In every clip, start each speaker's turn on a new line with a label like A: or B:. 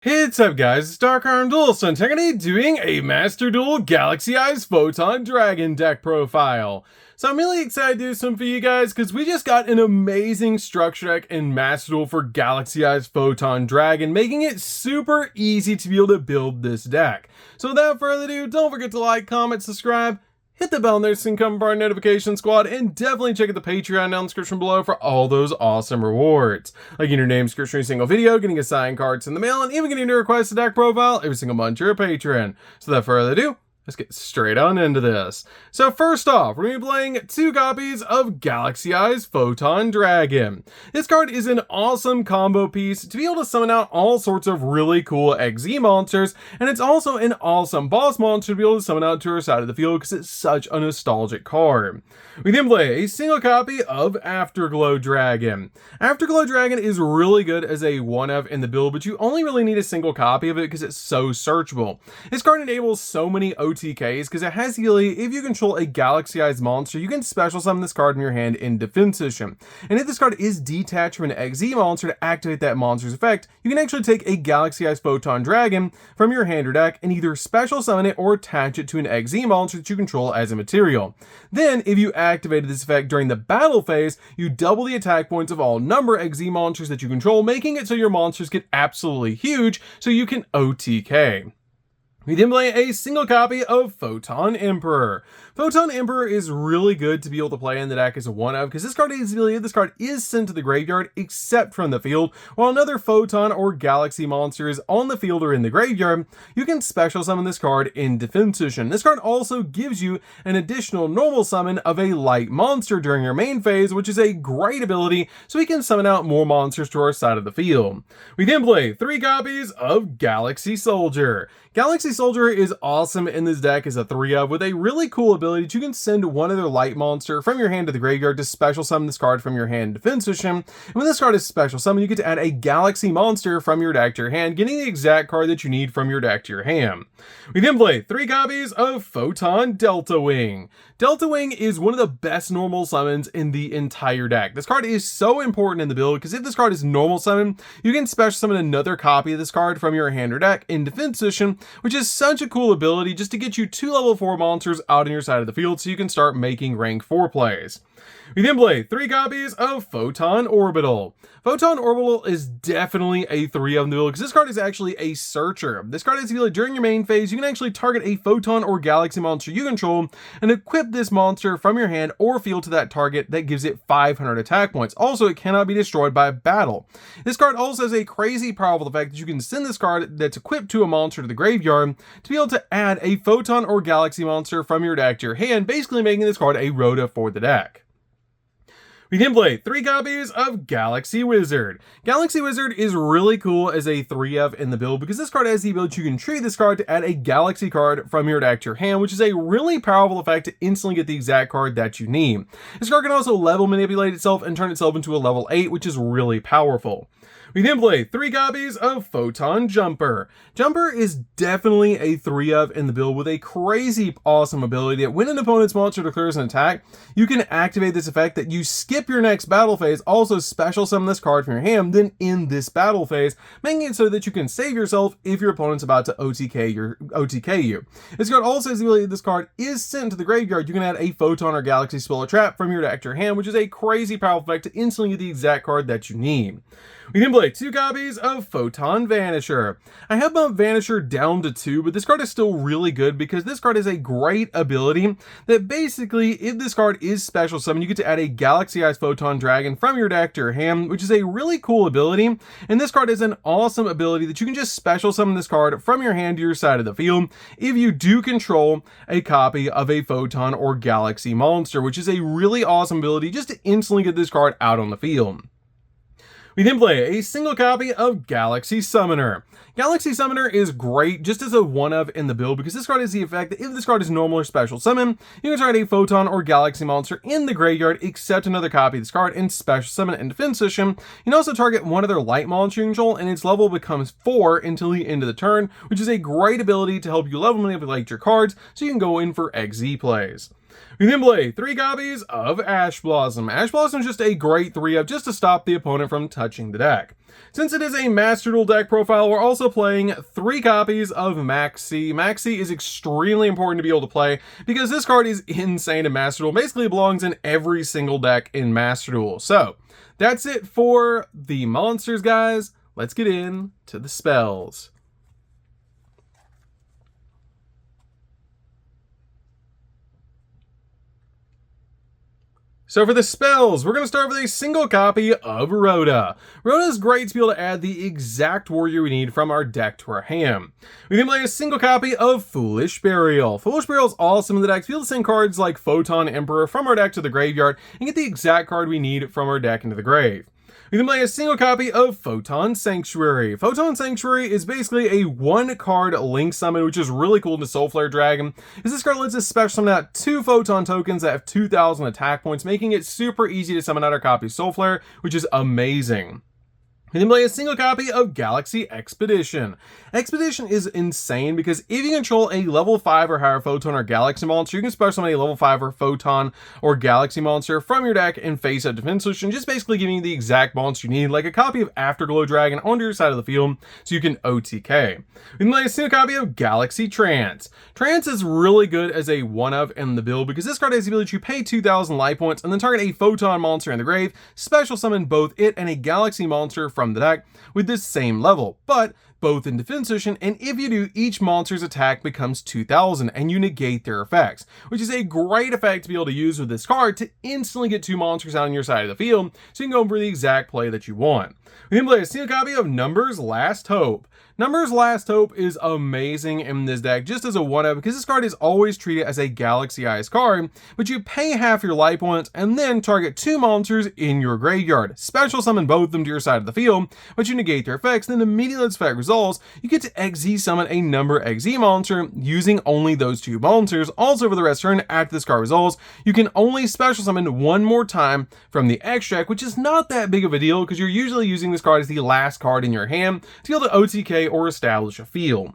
A: Hey, what's up guys, it's DarkArmedDuelist, and today doing a Master Duel Galaxy Eyes Photon Dragon deck profile. So I'm really excited to do some for you guys because we just got an amazing structure deck in Master Duel for Galaxy Eyes Photon Dragon, making it super easy to be able to build this deck. So without further ado, don't forget to like, comment, subscribe, hit the bell there so you can come part of our notification squad, and definitely check out the Patreon down in the description below for all those awesome rewards. Like getting your name description every single video, getting assigned cards in the mail, and even getting to request a deck profile every single month you're a patron. So without further ado, let's get straight on into this. So first off, we're going to be playing 2 copies of Galaxy Eyes Photon Dragon. This card is an awesome combo piece to be able to summon out all sorts of really cool XZ monsters, and it's also an awesome boss monster to be able to summon out to our side of the field because it's such a nostalgic card. We then play a single copy of Afterglow Dragon. Afterglow Dragon is really good as a 1-of in the build, but you only really need a single copy of it because it's so searchable. This card enables so many OTKs because it has the ability, if you control a Galaxy Eyes monster, you can special summon this card in your hand in defense position. And if this card is detached from an XZ monster to activate that monster's effect, you can actually take a Galaxy Eyes Photon Dragon from your hand or deck and either special summon it or attach it to an XZ monster that you control as a material. Then, if you activated this effect during the battle phase, you double the attack points of all number XZ monsters that you control, making it so your monsters get absolutely huge so you can OTK. We then play a single copy of Photon Emperor. Photon Emperor is really good to be able to play in the deck as a 1-of because this card is sent to the graveyard except from the field, while another Photon or Galaxy monster is on the field or in the graveyard. You can special summon this card in defense position. This card also gives you an additional normal summon of a light monster during your main phase, which is a great ability so we can summon out more monsters to our side of the field. We then play 3 copies of Galaxy Soldier. Galaxy Soldier is awesome in this deck as a 3-of with a really cool ability that you can send one other light monster from your hand to the graveyard to special summon this card from your hand in defense position. And when this card is special summoned, you get to add a Galaxy monster from your deck to your hand, getting the exact card that you need from your deck to your hand. We then play 3 copies of Photon Delta Wing. Delta Wing is one of the best normal summons in the entire deck. This card is so important in the build because if this card is normal summon, you can special summon another copy of this card from your hand or deck in defense position, which is such a cool ability just to get you 2 level 4 monsters out on your side of the field so you can start making rank 4 plays. We then play 3 copies of Photon Orbital. Photon Orbital is definitely a 3-of in the build because this card is actually a searcher. This card is the ability during your main phase, you can actually target a Photon or Galaxy monster you control and equip this monster from your hand or field to that target that gives it 500 attack points. Also, it cannot be destroyed by battle. This card also has a crazy powerful effect that you can send this card that's equipped to a monster to the graveyard to be able to add a Photon or Galaxy monster from your deck to your hand, basically making this card a rota for the deck. We then play 3 copies of Galaxy Wizard. Galaxy Wizard is really cool as a 3-of in the build because this card has the ability you can treat this card to add a Galaxy card from your deck to your hand, which is a really powerful effect to instantly get the exact card that you need. This card can also level manipulate itself and turn itself into a level 8, which is really powerful. We then play 3 copies of Photon Jumper. Jumper is definitely a 3-of in the build with a crazy awesome ability that when an opponent's monster declares an attack, you can activate this effect that you skip your next battle phase, also special summon this card from your hand, then end this battle phase, making it so that you can save yourself if your opponent's about to OTK you. This card also has the ability that this card is sent to the graveyard. You can add a Photon or Galaxy spell or trap from your deck to your hand, which is a crazy powerful effect to instantly get the exact card that you need. We then play 2 copies of Photon Vanisher. I have bumped Vanisher down to 2, but this card is still really good because this card is a great ability that basically, if this card is special summon, you get to add a Galaxy Eyes Photon Dragon from your deck to your hand, which is a really cool ability. And this card is an awesome ability that you can just special summon this card from your hand to your side of the field if you do control a copy of a Photon or Galaxy monster, which is a really awesome ability just to instantly get this card out on the field. We then play a single copy of Galaxy Summoner. Galaxy Summoner is great just as a 1-of in the build because this card has the effect that if this card is normal or special summon, you can target a Photon or Galaxy monster in the graveyard except another copy of this card and special summon it in defense position. You can also target one other light monster you control and its level becomes 4 until the end of the turn, which is a great ability to help you level manipulate your cards so you can go in for XZ plays. We then play 3 copies of Ash Blossom. Ash Blossom is just a great 3-up just to stop the opponent from touching the deck. Since it is a Master Duel deck profile, we're also playing 3 copies of Maxi. Maxi is extremely important to be able to play because this card is insane in Master Duel. Basically, it belongs in every single deck in Master Duel. So, that's it for the monsters, guys. Let's get into the spells. So for the spells, we're going to start with a single copy of Rhoda. Rhoda is great to be able to add the exact warrior we need from our deck to our hand. We then play a single copy of Foolish Burial. Foolish Burial is awesome in the deck to be able to send cards like Photon Emperor from our deck to the graveyard and get the exact card we need from our deck into the grave. We then play a single copy of Photon Sanctuary. Photon Sanctuary is basically a 1-card link summon, which is really cool to Soulflare Dragon, as this card lets us special summon out 2 Photon tokens that have 2,000 attack points, making it super easy to summon out our copy of Soulflare, which is amazing. We then play a single copy of Galaxy Expedition. Expedition is insane because if you control a level 5 or higher Photon or Galaxy monster, you can special summon a level 5 or Photon or Galaxy monster from your deck and face up defense solution, just basically giving you the exact monster you need, like a copy of Afterglow Dragon onto your side of the field so you can OTK. We then play a single copy of Galaxy Trance. Trance is really good as a 1-of in the build because this card has the ability to pay 2,000 life points and then target a Photon monster in the grave, special summon both it and a Galaxy monster from the deck with this same level, but both in defense position, and if you do, each monster's attack becomes 2,000 and you negate their effects, which is a great effect to be able to use with this card to instantly get 2 monsters out on your side of the field so you can go for the exact play that you want. We then play a single copy of Numbers Last Hope. Numbers Last Hope is amazing in this deck just as a 1-up because this card is always treated as a Galaxy Eyes card, but you pay half your life points and then target 2 monsters in your graveyard. Special summon both of them to your side of the field, but you negate their effects, then immediately as effect resolves, you get to XZ summon a number XZ monster using only those 2 monsters. Also for the rest of the turn after this card resolves, you can only special summon 1 more time from the X deck, which is not that big of a deal because you're usually using this card as the last card in your hand to be able to OTK or establish a field.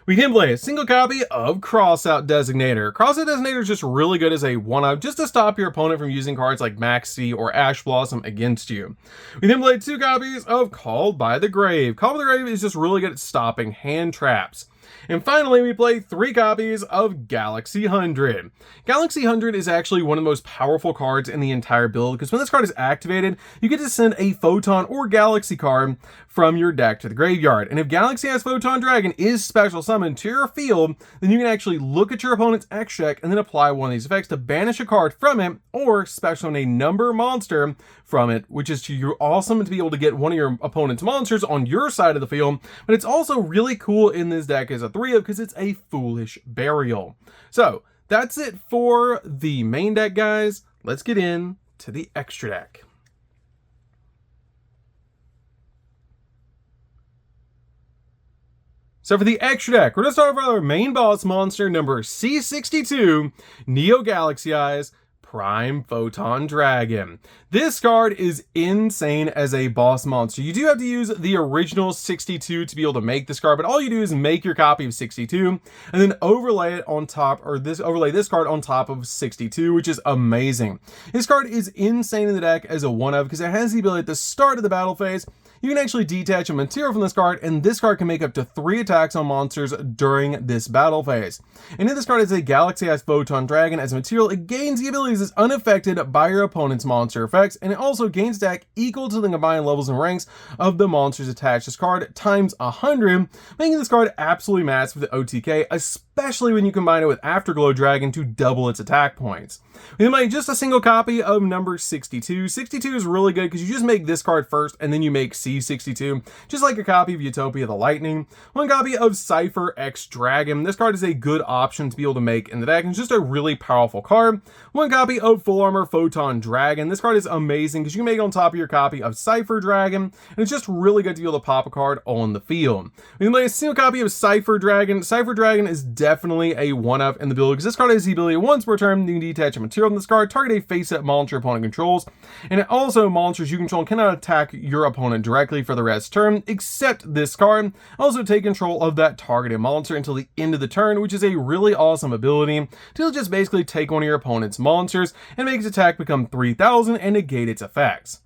A: We can play a single copy of Crossout Designator. Crossout Designator is just really good as a 1-up just to stop your opponent from using cards like Maxi or Ash Blossom against you. We then play 2 copies of Called by the Grave. Called by the Grave is just really good at stopping hand traps. And finally, we play 3 copies of Galaxy 100. Galaxy 100 is actually one of the most powerful cards in the entire build because when this card is activated, you get to send a Photon or Galaxy card from your deck to the graveyard. And if Galaxy Eyes Photon Dragon is special summoned to your field, then you can actually look at your opponent's X deck and then apply one of these effects to banish a card from it or special summon a number monster from it, which is awesome to be able to get one of your opponent's monsters on your side of the field. But it's also really cool in this deck as a 3-up because it's a Foolish Burial. So that's it for the main deck, guys. Let's get in to the extra deck. So for the extra deck, we're going to start with our main boss monster, number C62, Neo Galaxy Eyes, Prime Photon Dragon. This card is insane as a boss monster. You do have to use the original 62 to be able to make this card, but all you do is make your copy of 62 and then overlay it on top, or overlay this card on top of 62, which is amazing. This card is insane in the deck as a 1-of because it has the ability at the start of the battle phase. You can actually detach a material from this card, and this card can make up to 3 attacks on monsters during this battle phase. And if this card is a Galaxy Eyes Photon Dragon as a material, it gains the abilities as unaffected by your opponent's monster effects, and it also gains attack equal to the combined levels and ranks of the monsters attached to this card times 100, making this card absolutely massive with the OTK, especially when you combine it with Afterglow Dragon to double its attack points. We then make just a single copy of number 62. 62 is really good because you just make this card first and then you make C62, just like a copy of Utopia the Lightning. 1 copy of Cypher X Dragon. This card is a good option to be able to make in the deck, and it's just a really powerful card. 1 copy of Full Armor Photon Dragon. This card is amazing because you can make it on top of your copy of Cypher Dragon, and it's just really good to be able to pop a card on the field. We then play a single copy of Cypher Dragon. Cypher Dragon is definitely a 1-up in the build because this card has the ability once per turn you can detach a material from this card, target a face-up monster opponent controls, and it also monsters you control cannot attack your opponent directly for the rest of the turn, except this card. Also take control of that targeted monster until the end of the turn, which is a really awesome ability to just basically take one of your opponent's monsters and make its attack become 3000 and negate its effects.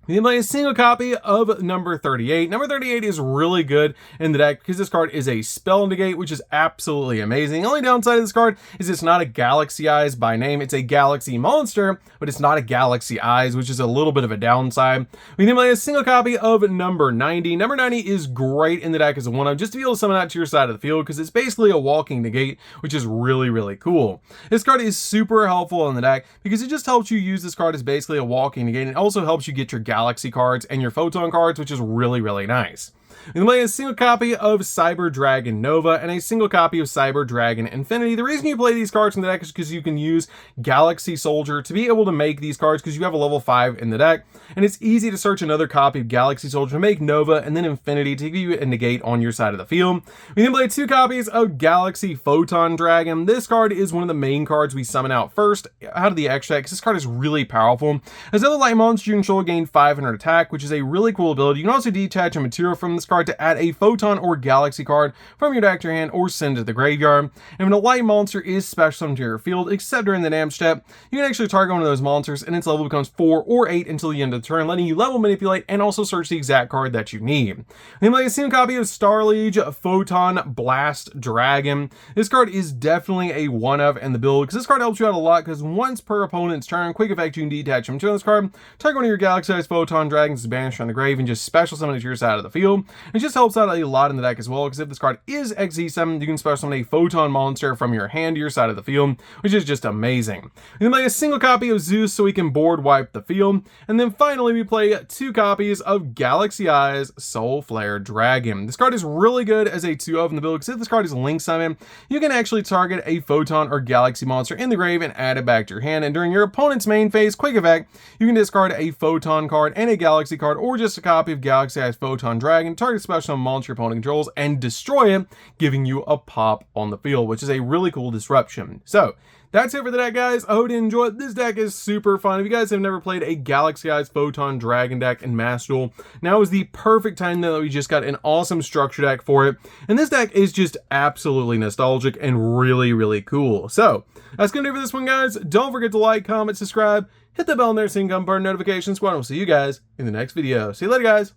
A: You can play a single copy of number 38. Number 38 is really good in the deck because this card is a spell negate, which is absolutely amazing. The only downside of this card is it's not a Galaxy Eyes by name. It's a Galaxy monster, but it's not a Galaxy Eyes, which is a little bit of a downside. We can play a single copy of number 90. Number 90 is great in the deck as a 1-up, just to be able to summon out to your side of the field because it's basically a walking negate, which is really, really cool. This card is super helpful in the deck because it just helps you use this card as basically a walking negate, and it also helps you get your Galaxy cards and your Photon cards, which is really, really nice. You can play a single copy of Cyber Dragon Nova and a single copy of Cyber Dragon Infinity. The reason you play these cards in the deck is because you can use Galaxy Soldier to be able to make these cards because you have a level 5 in the deck, and it's easy to search another copy of Galaxy Soldier to make Nova and then Infinity to give you a negate on your side of the field. We can play 2 copies of Galaxy Photon Dragon. This card is one of the main cards we summon out first out of the extra because this card is really powerful. As other light monsters you control gain 500 attack, which is a really cool ability. You can also detach a material from this card to add a Photon or Galaxy card from your deck to your hand or send it to the graveyard. And when a light monster is special summoned to your field, except during the damage step, you can actually target one of those monsters and its level becomes 4 or 8 until the end of the turn, letting you level manipulate and also search the exact card that you need. Then play a single copy of Starliege Photon Blast Dragon. This card is definitely a 1-up in the build because this card helps you out a lot because once per opponent's turn, quick effect, you can detach from this card, target one of your Galaxy-sized Photon Dragons to banish from the grave and just special summon it to your side of the field. It just helps out a lot in the deck as well because if this card is XZ summon, you can special summon a Photon monster from your hand to your side of the field, which is just amazing. We then play a single copy of Zeus so we can board wipe the field, and then finally we play 2 copies of Galaxy Eyes Soul Flare Dragon. This card is really good as a 2-of in the build because if this card is link summon, you can actually target a Photon or Galaxy monster in the grave and add it back to your hand, and during your opponent's main phase quick effect, you can discard a Photon card and a Galaxy card or just a copy of Galaxy Eyes Photon Dragon, target special monster your opponent controls, and destroy it, giving you a pop on the field, which is a really cool disruption. So that's it for the deck, guys. I hope you enjoyed. This deck is super fun. If you guys have never played a Galaxy Eyes Photon Dragon deck in Master Duel, now is the perfect time that we just got an awesome structure deck for it. And this deck is just absolutely nostalgic and really, really cool. So that's going to do it for this one, guys. Don't forget to like, comment, subscribe, hit the bell in there so you can come burn notifications. We'll see you guys in the next video. See you later, guys.